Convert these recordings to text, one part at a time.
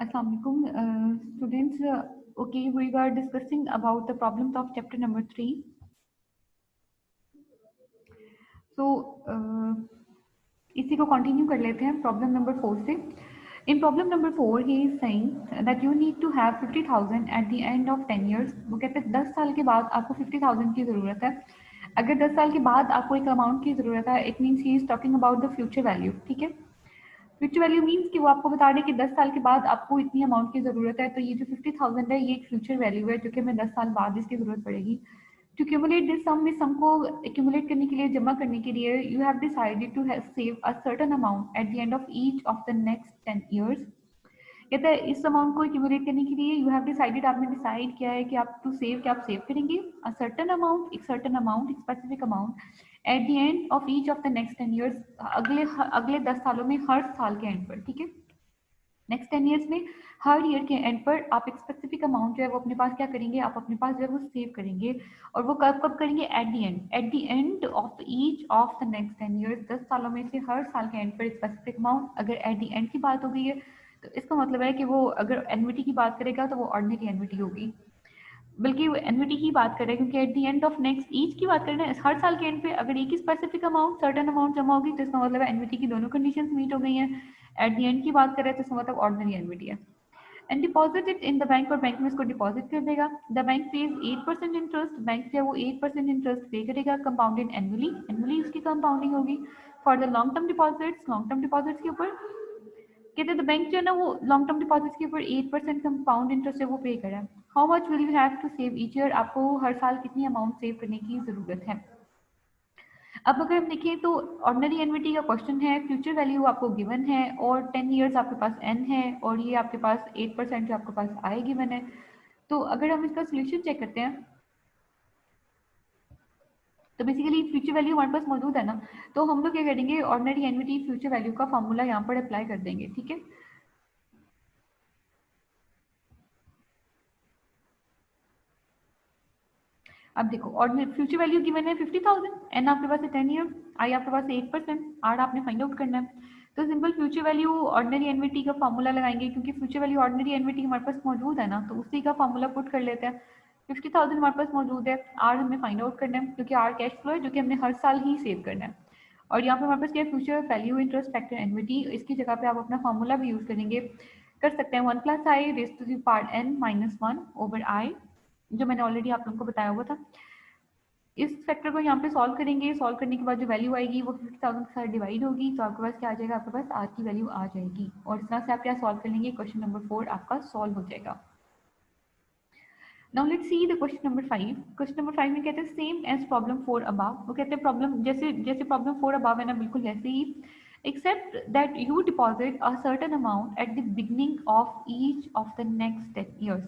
Assalamualaikum, students. Okay, we are discussing about the problems of chapter number 3. So, इसी को continue कर लेते हैं प्रॉब्लम नंबर 4 से. In problem number 4, he is saying that you need to have 50,000 at the end of 10 years. वो कहते हैं 10 साल के बाद आपको 50,000 की ज़रूरत है. अगर 10 साल के बाद आपको एक अमाउंट की ज़रूरत है, it means he is talking about the future value. ठीक है, फ्यूचर वैल्यू मीन्स कि वो आपको बता रहे कि 10 साल के बाद आपको इतनी अमाउंट की ज़रूरत है. तो ये जो 50,000 है ये एक फ्यूचर वैल्यू है जो कि हमें 10 साल बाद इसकी ज़रूरत पड़ेगी. टू क्यूमुलेट दिस सम, इस सम को एक्यूमुलेट करने के लिए, जमा करने के लिए, you have decided to save a certain amount at the end of each of the next 10 years. कहता है इस अमाउंट को एक्यूमुलेट करने के लिए यू हैव डिसाइडेड, आपने डिसाइड किया है कि आप टू सेव, क्या आप सेव करेंगे अ सर्टेन अमाउंट, एक specific amount at the end of each of the next 10 years, अगले 10 सालों में हर साल के एंड पर. ठीक है, नेक्स्ट 10 ईयर्स में हर ईयर के एंड पर आप एक स्पेसिफिक अमाउंट जो है वो अपने पास क्या करेंगे, आप अपने पास जो है वो सेव करेंगे. और वो कब कब करेंगे, eight the end of each of the next 10 years. 10 सालों में से हर साल के एंड पर एक स्पेसिफिक अमाउंट. अगर एट द एंड की बात हो गई है तो इसका मतलब है कि वो अगर एन्युटी की बात करेगा तो वो ऑर्डिनरी एन्युटी होगी, बल्कि वो एन्युटी की बात करें क्योंकि eight the end of next each की बात करें, हर साल के एंड पे अगर एक ही स्पेसिफिक अमाउंट, सर्टेन अमाउंट जमा होगी तो इसका मतलब है एन्युटी की दोनों कंडीशंस मीट हो गई हैं. एट द एंड की बात करें तो इसका मतलब ऑर्डिनरी एन्युटी है. And deposit it in the bank, और बैंक में इसको डिपॉजिट कर देगा. The bank page 8% interest, bank जो है वो 8% इंटरेस्ट पे करेगा, कंपाउंडेड एनुअली उसकी कंपाउंडिंग होगी. For the long term deposits के ऊपर कहते हैं द बैंक जो है ना वो लॉन्ग टर्म डिपॉजिट्स के ऊपर 8% कंपाउंड इंटरेस्ट है वो पे करा. How much will you have to save each year, आपको हर साल कितनी अमाउंट सेव करने की ज़रूरत है. अब अगर हम देखें तो ऑर्डिनरी एन्युटी का क्वेश्चन है, फ्यूचर वैल्यू आपको गिवन है और 10 ईयर्स आपके पास एन है और ये आपके पास 8% जो आपके पास आई गिवन है. तो अगर हम इसका सोल्यूशन चेक करते हैं तो बेसिकली फ्यूचर वैल्यू हमारे पास मौजूद है ना, तो हम लोग क्या करेंगे, ऑर्डिनरी एन्युटी फ्यूचर वैल्यू का फॉर्मूला यहाँ पर अप्लाई कर देंगे. ठीक है, अब देखो ऑर्डिनरी फ्यूचर वैल्यू गिवन है 50,000, एन आपके पास है 10 ईयर, आई आपके पास है 8%, आर आपने फाइंड आउट करना है. तो सिंपल फ्यूचर वैल्यू ऑर्डिनरी एनविटी का फॉर्मूला लगाएंगे क्योंकि फ्यूचर वैल्यू ऑर्डिनरी एनविटी हमारे पास मौजूद है ना, तो उसी का फॉर्मूला पुट कर लेते हैं. 50,000 हमारे पास मौजूद है, आर हमें फाइंड आउट करना है क्योंकि आर कैश फ्लो है जो कि हमने हर साल ही सेव करना है. और यहाँ पे हमारे पास क्या है, फ्यूचर वैल्यू इंटरेस्ट फैक्टर एनविटी, इसकी जगह पे आप अपना फॉर्मूला भी यूज करेंगे, कर सकते हैं 1 + i raise to the power n - 1 over i, जो मैंने ऑलरेडी आप लोगों को बताया हुआ था. इस फैक्टर को यहाँ पे सॉल्व करेंगे, सॉल्व करने के बाद जो वैल्यू आएगी वो 50,000 के साथ डिवाइड होगी, तो आपके पास क्या आ जाएगा, आपके पास आर की वैल्यू आ जाएगी. और इस तरह से आप क्या सॉल्व कर लेंगे, क्वेश्चन नंबर 4 आपका सॉल्व हो जाएगा. Now let's see the question number 5. Question number 5 में कहते हैं सेम एज प्रॉब्लम 4 अबव. वो कहते हैं प्रॉब्लम जैसे जैसे प्रॉब्लम 4 अबव है ना, बिल्कुल वैसे ही, except that you deposit a certain amount at the beginning of each of the next 10 years.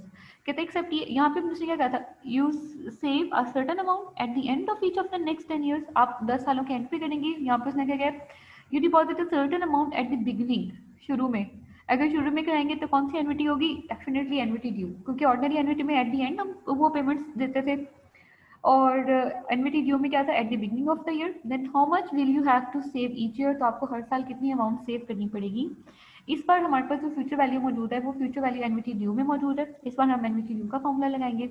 कहते हैं एक्सेप्ट, ये यहाँ पे मुझे क्या कहा था, you save a certain amount at the end of each of the next 10 years, आप 10 सालों के एंड पे करेंगे. यहाँ पे उसने क्या कहा, you deposit a certain amount at the beginning, शुरू में. अगर शुरू में कराएंगे तो कौन सी एन्युटी होगी, डेफिनेटली एन्युटी ड्यू, क्योंकि ऑर्डिनरी एन्युटी में एट द एंड हम वो पेमेंट्स देते थे और एन्युटी ड्यू में क्या था, at the beginning of the year. Then how much will you have to save each year, तो आपको हर साल कितनी अमाउंट सेव करनी पड़ेगी. इस बार हमारे पास जो फ्यूचर वैल्यू मौजूद है वो फ्यूचर वैल्यू एन्युटी ड्यू में मौजूद है. इस बार हम एन्युटी ड्यू का फॉर्मूला लगाएंगे.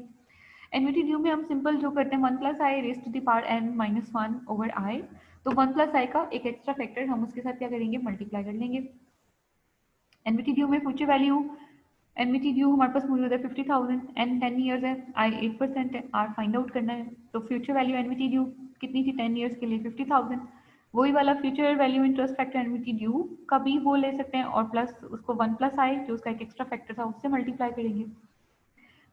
एन्युटी ड्यू में हम सिंपल जो करते हैं 1 + i raise to the power n - 1 over i, तो 1 + i का एक एक्स्ट्रा फैक्टर हम उसके साथ क्या करेंगे, मल्टीप्लाई कर लेंगे. एन्युटी ड्यू में फ्यूचर वैल्यू, एनविटी ड्यू हमारे पास मौजूद है 50,000, एन 10 ईयर्स है, आई 8% है, आर फाइंड आउट करना है. तो फ्यूचर वैल्यू एनविटी ड्यू कितनी थी 10 ईयर्स के लिए 50,000. वही वाला future value interest factor एनविटी due का भी वो ले सकते हैं और प्लस उसको 1 + i जो उसका एक एक्स्ट्रा फैक्टर था उससे मल्टीप्लाई करेंगे.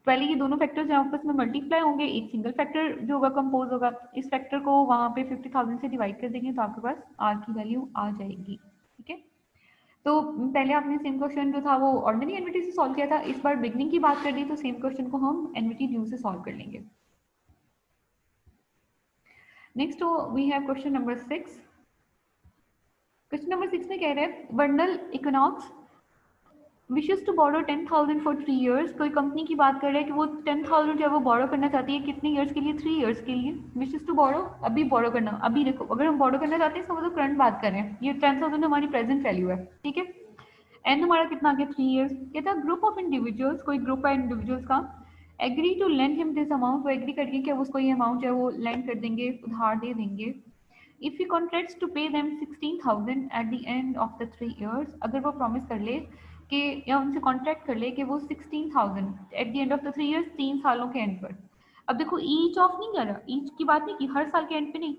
पहले ये दोनों फैक्टर्स आपस में मल्टीप्लाई होंगे, एक सिंगल फैक्टर जो होगा कंपोज होगा. इस फैक्टर को वहाँ पे 50,000 से डिवाइड कर देंगे तो आपके पास आर की वैल्यू आ जाएगी. ठीक है, तो पहले आपने सेम क्वेश्चन जो था वो ऑर्डिनरी एनविटी से सॉल्व किया था, इस बार बिगनिंग की बात कर दी तो सेम क्वेश्चन को हम एनविटी ड्यू से सॉल्व कर लेंगे. Next we have question number 6. Question number 6 में कह रहे हैं Bernal Econox wishes to borrow 10,000 for 3 years. कोई कंपनी की बात कर रहा है कि वो 10,000 जो है वो बोरो करना चाहती है, कितने ईयर्स के लिए, 3 ईयर्स के लिए. विशेस टू बोरो, अभी बोरो करना, अभी देखो अगर हम बोरो करना चाहते हैं इसका मतलब करंट बात कर रहे हैं, ये 10,000 हमारी प्रेजेंट वैल्यू है. ठीक है, एन हमारा कितना आ गया 3 years। कहता है ग्रुप ऑफ इंडिविजुअल्स, कोई ग्रुप है इंडिविजुअल्स का, agree to lend him this amount, वो एग्री करके कि उसको ये अमाउंट है वो लेंड कर देंगे, उधार दे देंगे। If he contracts to pay them 16,000 at the end of the 3 years, अगर वो प्रॉमिस कर ले कि या उनसे कॉन्ट्रैक्ट कर ले कि वो 16,000 at the end of the 3 years, 3 सालों के एंड पर। अब देखो ईच ऑफ नहीं कर रहा, ईच की बात नहीं की, हर साल के एंड पे नहीं,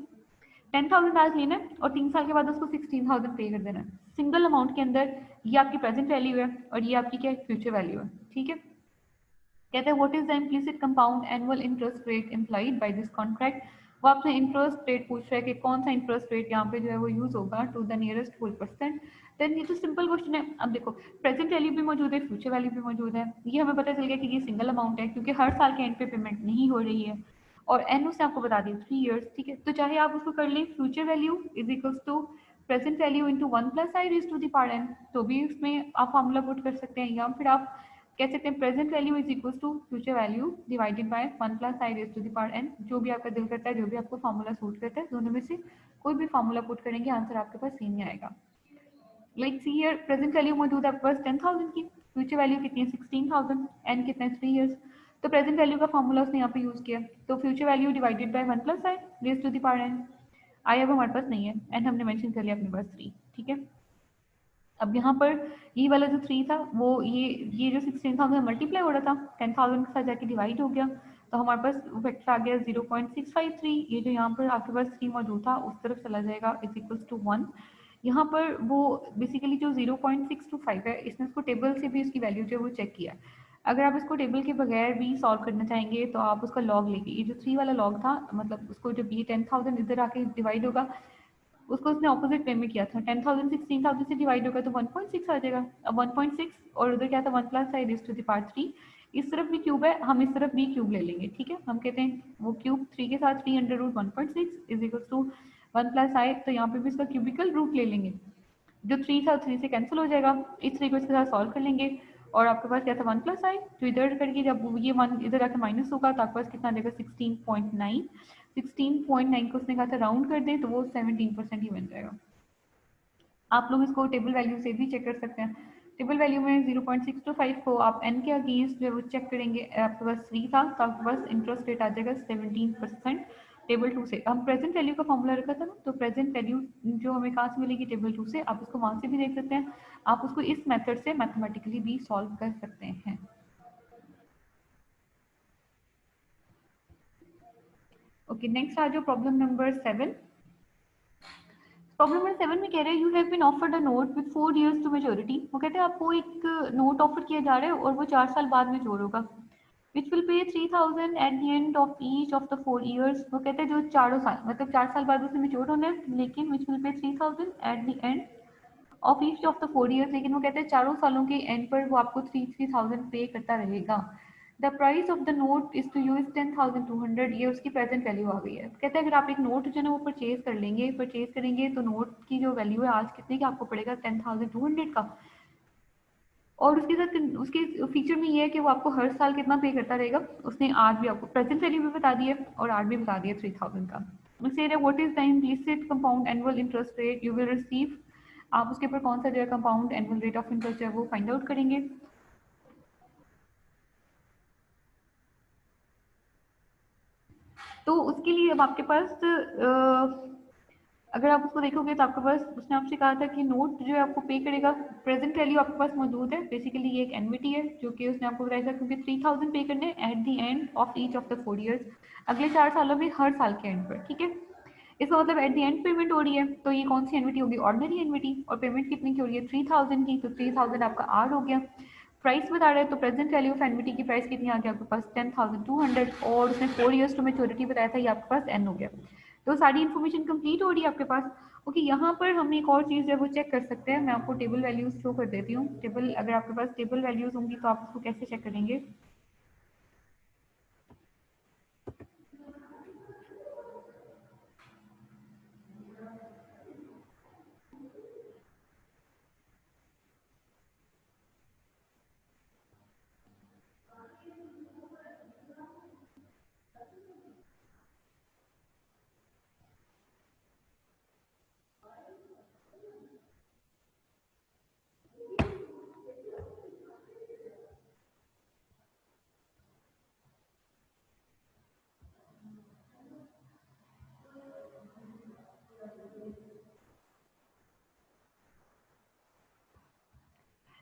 10,000 आज लेना है और 3 साल के बाद उसको 16,000 पे कर देना है सिंगल अमाउंट के अंदर। ये आपकी प्रेजेंट वैल्यू है और ये आपकी क्या फ्यूचर वैल्यू है, ठीक है। कहते हैं what is the implicit compound annual interest rate implied by this contract. वो आपसे इंटरेस्ट रेट पूछ रहा है कि कौन सा इंटरेस्ट रेट यहाँ पे जो है वो यूज होगा to the nearest whole percent. Then ये तो सिंपल क्वेश्चन है। अब देखो प्रेजेंट वैल्यू भी मौजूद है, फ्यूचर वैल्यू भी मौजूद है, ये हमें पता चल गया कि ये सिंगल अमाउंट है क्योंकि हर साल के एंड पे पेमेंट नहीं हो रही है और एन उसने आपको बता दी 3 years, ठीक है। तो चाहे आप उसको कर लें future value is equals to present value into 1 plus I raise to the power n, तो भी उसमें आप फार्मूला पुट कर सकते हैं, या फिर आप कह सकते हैं present value is equal to future value divided by 1 plus I raise to the power n, जो भी आपका दिल करता है, जो भी आपको फार्मूला सूट करता है, दोनों में से कोई भी फार्मूला पुट करेंगे आंसर आपके पास सेम ही आएगा। Like see here present value मौजूद है आपके पास 10,000 की, फ्यूचर वैल्यू कितनी है 16,000, एन कितना है 3 years। तो प्रेजेंट वैल्यू का फार्मूला उसने यहाँ पे यूज किया, तो future value divided by 1 plus I raise to the power n. I अब हमारे पास नहीं है, एन हमने मेंशन कर लिया अपने पास 3, ठीक है। अब यहाँ पर ये वाला जो 3 था वो ये जो 16,000 मल्टीप्लाई हो रहा था 10,000 के साथ जाके डिवाइड हो गया, तो हमारे पास वेक्टर आ गया 0.653। ये जो यहाँ पर आपके पास 3 मौजूद था उस तरफ चला जाएगा इज इक्वल्स टू 1। यहाँ पर वो बेसिकली जो 0.625 है इसने उसको टेबल से भी उसकी वैल्यू जो है वो चेक किया। अगर आप इसको टेबल के बगैर भी सॉल्व करना चाहेंगे तो आप उसका लॉग लेंगे, ये जो 3 वाला लॉग था मतलब उसको जब ये 10,000 इधर आके डिवाइड होगा उसको उसने ऑपोजिट वे में किया था, 10,000 16,000 से डिवाइड होगा तो 1.6 आ जाएगा। अब 1.6 और उधर क्या था 1 plus I raise to the power 3, इस तरफ भी क्यूब है हम इस तरफ भी क्यूब ले लेंगे, ठीक है। हम कहते हैं वो क्यूब 3 के साथ 3 under root 1.6 is equal to 1 plus I, तो यहाँ पे भी इसका क्यूबिकल रूट ले लेंगे, जो 3 था 3 से कैंसिल हो जाएगा, इस 3 को इसके साथ सॉल्व कर लेंगे और आपके पास क्या था 1 प्लस आई, तो इधर करके जब ये 1 इधर आके माइनस होगा तो आपके पास कितना देगा 16.9, 16.9 को उसने कहा था राउंड कर दें तो वो 17% ही बन जाएगा। आप लोग इसको टेबल वैल्यू से भी चेक कर सकते हैं। टेबल वैल्यू में 0.625 को आप एन के अगेंस्ट जो है वो चेक करेंगे, आपके पास 3 था तो आपके पास इंटरेस्ट रेट आ जाएगा 17%। टेबल 2 से हम प्रेजेंट वैल्यू का फॉर्मूला रखा था ना, तो प्रेजेंट वैल्यू जो हमें कहाँ से मिलेगी टेबल 2 से, आप उसको वहाँ से भी देख सकते हैं, आप उसको इस मेथड से मैथमेटिकली भी सॉल्व कर सकते हैं। ओके नेक्स्ट आ जाओ प्रॉब्लम नंबर 7। प्रॉब्लम नंबर 7 में कह रहे हैं you have been offered a note with 4 years to maturity. वो कहते हैं आपको एक नोट ऑफर किया जा रहा है और वो 4 साल बाद मैच्योर होगा, which will pay 3,000 eight the end of each of the 4 years। वो कहते हैं जो चारों साल मतलब 4 साल बाद उसने मैच्योर होना है, लेकिन which will pay 3,000 eight the end of each of the 4 years, लेकिन वो कहते हैं चारों सालों के एंड पर वो आपको 3,000 पे करता रहेगा। The price of the note is to use 10,200, ये उसकी प्रेजेंट वैल्यू आ गई है। कहते हैं अगर आप एक नोट जो है ना वो परचेज कर लेंगे, परचेज करेंगे तो नोट की जो वैल्यू है आज कितने का आपको पड़ेगा 10,200 का, और उसके साथ उसके फीचर में ये है कि वो आपको हर साल कितना पे करता रहेगा। उसने आज भी आपको प्रेजेंट वैल्यू भी बता दी है और आज भी बता दिया 3,000 का। से what is the implicit compound annual interest rate you will receive, आप उसके ऊपर कौन सा जो है compound annual rate of interest है वो फाइंड आउट करेंगे। तो उसके लिए अब आपके पास अगर आप उसको देखोगे तो आपके पास उसने आपसे कहा था कि नोट जो है आपको पे करेगा, प्रेजेंट वैल्यू आपके पास मौजूद है, बेसिकली ये एक एनविटी है जो कि उसने आपको बताया था क्योंकि 3,000 पे करने eight the end of each of the 4 years, अगले 4 सालों में हर साल के एंड पर, ठीक है। इसका मतलब एट द एंड पेमेंट हो रही है, तो ये कौन सी एनविटी होगी ऑर्डिनरी एनविटी, और पेमेंट कितनी की हो रही है 3,000 की, तो 3,000 आपका आर हो गया। प्राइस बता रहा है तो प्रेजेंट वैल्यू ऑफ एनविटी की प्राइस कितनी आ गई आपके पास 10,200, और उसने 4 years टू मेच्योरिटी बताया था, ये आपके पास एन हो गया। तो सारी इन्फॉर्मेशन कंप्लीट हो रही है आपके पास। ओके यहाँ पर हम एक और चीज़ है वो चेक कर सकते हैं, मैं आपको टेबल वैल्यूज शो कर देती हूँ। टेबल अगर आपके पास टेबल वैल्यूज होंगी तो आप उसको कैसे चेक करेंगे।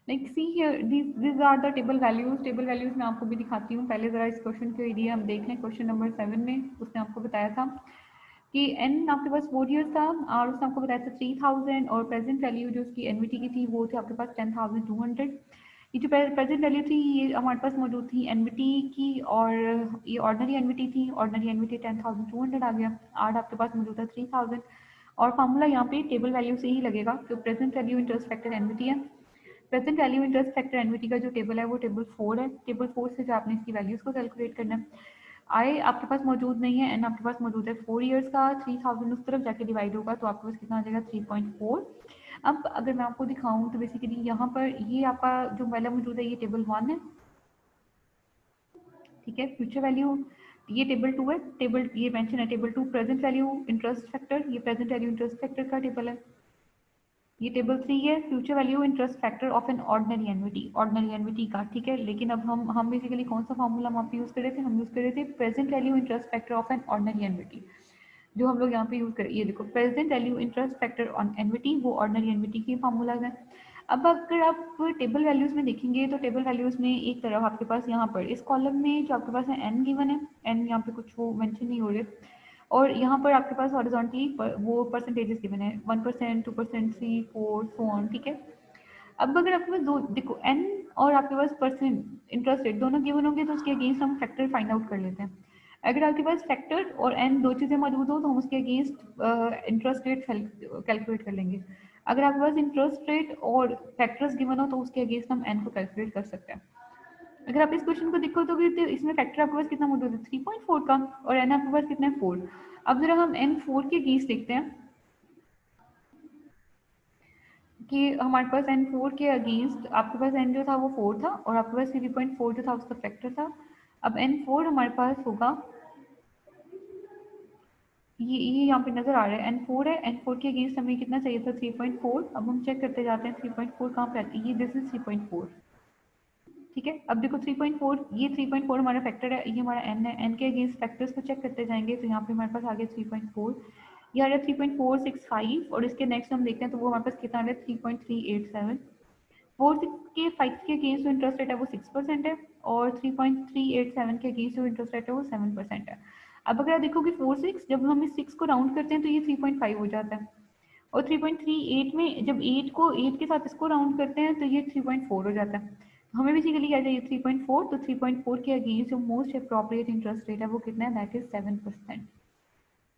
Like see here these are the table values. Table values मैं आपको भी दिखाती हूँ। पहले ज़रा इस क्वेश्चन के एरिया हम देख लें। क्वेश्चन नंबर 7 में उसने आपको बताया था कि एन आपके पास 4 ईयर्स था और उसने आपको बताया था 3000 और प्रेजेंट वैल्यू जो उसकी एनवीटी की थी वो थी आपके पास 10,200। ये जो प्रेजेंट वैल्यू थी ये हमारे पास मौजूद थी एनवीटी की, और ये ऑर्डनरी एनवीटी थी। ऑर्डनरी एनवीटी 10,200 आ गया। आर आपके पास मौजूद था 3000, और फार्मूला यहाँ पे टेबल वैल्यू से ही लगेगा। तो present value interest factor NVT है। Present value interest factor NVT का जो टेबल है वो टेबल 4 है। टेबल 4 से जो आपने इसकी वैल्यूज को कैलकुलेट करना है। आई आपके पास मौजूद नहीं है, एन आपके पास मौजूद है 4 ईयर्स का। 3000 उस तरफ जाके डिवाइड होगा तो आपके पास कितना आ जाएगा 3.4। अब अगर मैं आपको दिखाऊं तो बेसिकली यहाँ पर ये आपका जो वैल्यू मौजूद है ये टेबल 1 है, ठीक है। फ्यूचर वैल्यू ये टेबल 2 है। टेबल ये मेंशन है table 2। Present value interest factor, ये प्रेजेंट वैल्यू इंटरेस्ट फैक्टर का टेबल है। ये टेबल 3 है, future value interest factor of an ordinary एनविटी, ordinary एनविटी का, ठीक है। लेकिन अब हम बेसिकली कौन सा फार्मूला हम आप यूज़ कर रहे थे, हम यूज़ कर रहे थे present value interest factor of an ordinary एनविटी। जो हम लोग यहाँ पे यूज़ करें, ये देखो present value interest factor on एनविटी, वो ऑर्डिनरी एनविटी की फार्मूलाज है। अब अगर आप टेबल वैल्यूज में देखेंगे तो टेबल वैल्यूज में एक तरफ आपके पास यहाँ पर इस कॉलम में जो आपके पास है एन गिवन है, एन यहाँ पे कुछ वो मेंशन नहीं हो रहे, और यहाँ पर आपके पास हॉरिजॉन्टली वो परसेंटेजेस गिवन है 1%, 2%, 3, 4, सो ऑन, ठीक है। अब अगर आपके पास दो देखो एन और आपके पास परसेंट इंटरेस्ट रेट दोनों गिवन होंगे तो उसके अगेंस्ट हम फैक्टर फाइंड आउट कर लेते हैं। अगर आपके पास फैक्टर और एन दो चीज़ें मौजूद हो तो हम उसके अगेंस्ट इंटरेस्ट रेट कैलकुलेट कर लेंगे। अगर आपके पास इंटरेस्ट रेट और फैक्टर्स गिवन हो तो उसके अगेंस्ट हम एन को कैलकुलेट कर सकते हैं। अगर आप इस क्वेश्चन को देखो तो इसमें फैक्टर आपके पास कितना मौजूद है 3.4 का, और एन आपके पास कितना है 4। अब जरा हम एन 4 के अगेंस्ट देखते हैं कि हमारे पास एन 4 के अगेंस्ट आपके पास एन जो था वो 4 था और आपके पास 3.4 जो था उसका फैक्टर था। अब एन 4 हमारे पास होगा, ये यहाँ पे नजर आ रहा है एन 4 है। एन 4 के अगेंस्ट हमें कितना चाहिए था 3.4। अब हम चेक करते जाते हैं 3.4 कहाँ पे आती है, ये दिस इज 3.4, ठीक है। अब देखो 3.4, ये 3.4 हमारा फैक्टर है, ये हमारा एन है। एन के अगेंस्ट फैक्टर्स को चेक करते जाएंगे तो यहाँ पे हमारे पास आ गया 3.4, ये आ रहा है 3.465, और इसके नेक्स्ट हम देखते हैं तो वो हमारे पास कितना आ रहा है 3.387। 4 के 5 के अगेंस्ट जो इंटरेस्ट रेट है वो 6% है, और 3.387 के अगेंस्ट जो इंटरेस्ट रेट है वो 7% है। अब अगर आप देखोगे 4 6 जब हम इस 6 को राउंड करते हैं तो ये 3.5 हो जाता है, और 3.38 में जब 8 को 8 के साथ इसको राउंड करते हैं तो ये 3.4 हो जाता है। हमें बेसिकली क्या चाहिए 3.4, तो 3.4 के अगेंस्ट जो मोस्ट अप्रोप्रिएट इंटरेस्ट रेट है वो कितना है, दैट इज 7%।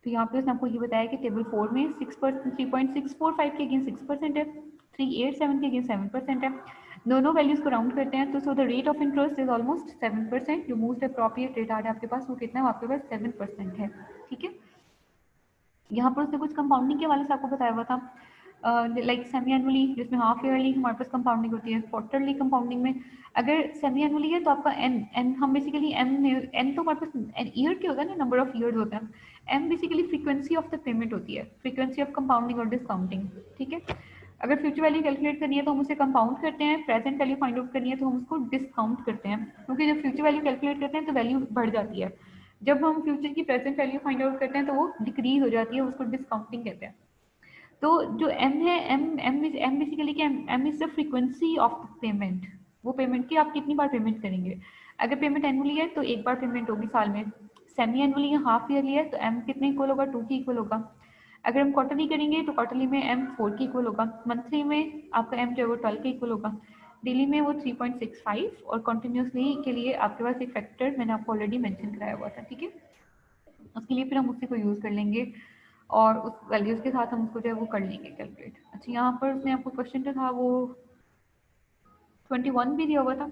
तो यहाँ पे उसने आपको ये बताया कि टेबल 4 में 6%, 3.645 के अगेंस्ट 6% है, 387 के अगेंस्ट 7% है। दोनों वैल्यूज को राउंड करते हैं तो so the rate of interest is almost 7%। जो मोस्ट अप्रोप्रिएट रेट आ रहा है आपके पास वो कितना है, आपके पास 7% है, ठीक है। यहाँ पर उसने कुछ कंपाउंडिंग के वाले से आपको बताया हुआ था, लाइक सेमी एनुअली जिसमें हाफ ईयरली हमारे पास कंपाउंडिंग होती है, क्वार्टरली कंपाउंडिंग में। अगर सेमी एनुअली है तो आपका एन एन हम बेसिकली एन तो हमारे पास ईयर के होता है ना, नंबर ऑफ ईयर्स होता है। M basically frequency of the payment होती है, फ्रीक्वेंसी ऑफ कंपाउंडिंग और डिस्काउंटिंग, ठीक है। अगर फ्यूचर वैल्यू कैलकुलेट करनी है तो हम उसे कंपाउंड करते हैं, प्रेजेंट वैल्यू फाइंड आउट करनी है तो हम उसको डिस्काउंट करते हैं, क्योंकि जब फ्यूचर वैल्यू कैलकुलेट करते हैं तो वैल्यू बढ़ जाती है। जब हम फ्यूचर की प्रेजेंट वैल्यू फाइंड आउट करते हैं तो वो डिक्रीज हो जाती है, उसको डिस्काउंटिंग कहते हैं। तो जो एम है, एम बेसिकली क्या, M is the frequency of payment, वो पेमेंट की आप कितनी बार पेमेंट करेंगे। अगर पेमेंट एनुअली है तो एक बार पेमेंट होगी साल में, सेमी एनुअली या हाफ ईयरली है तो एम कितने इक्वल होगा, 2 की इक्वल होगा। अगर हम क्वार्टरली करेंगे तो क्वार्टरली में एम 4 की इक्वल होगा, मंथली में आपका एम जो है वो 12 के इक्वल होगा, डेली में वो 3.65, और कंटिन्यूसली के लिए आपके पास एक फैक्टर मैंने आपको ऑलरेडी मेंशन कराया हुआ था, ठीक है। उसके लिए फिर हम उसी को यूज़ कर लेंगे और उस वैल्यूज़ के साथ हम उसको जो है वो कर लेंगे कैलकुलेट। अच्छा, यहाँ पर उसने आपको क्वेश्चन जो था वो 21 भी दिया हुआ था।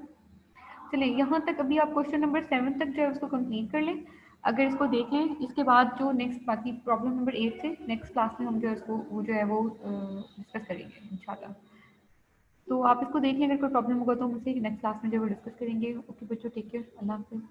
चलिए यहाँ तक अभी आप क्वेश्चन नंबर 7 तक जो है उसको कंप्लीट कर लें। अगर इसको देख लें इसके बाद जो नेक्स्ट बाकी प्रॉब्लम नंबर 8 से नेक्स्ट क्लास में हम जो है उसको वो जो है वो डिस्कस करेंगे इंशाल्लाह। तो आप इसको देख लें, अगर कोई प्रॉब्लम होगा तो मुझसे नेक्स्ट क्लास में जो है वो डिस्कस करेंगे। ओके बच्चों, टेक केयर, अल्लाह हाफिज़।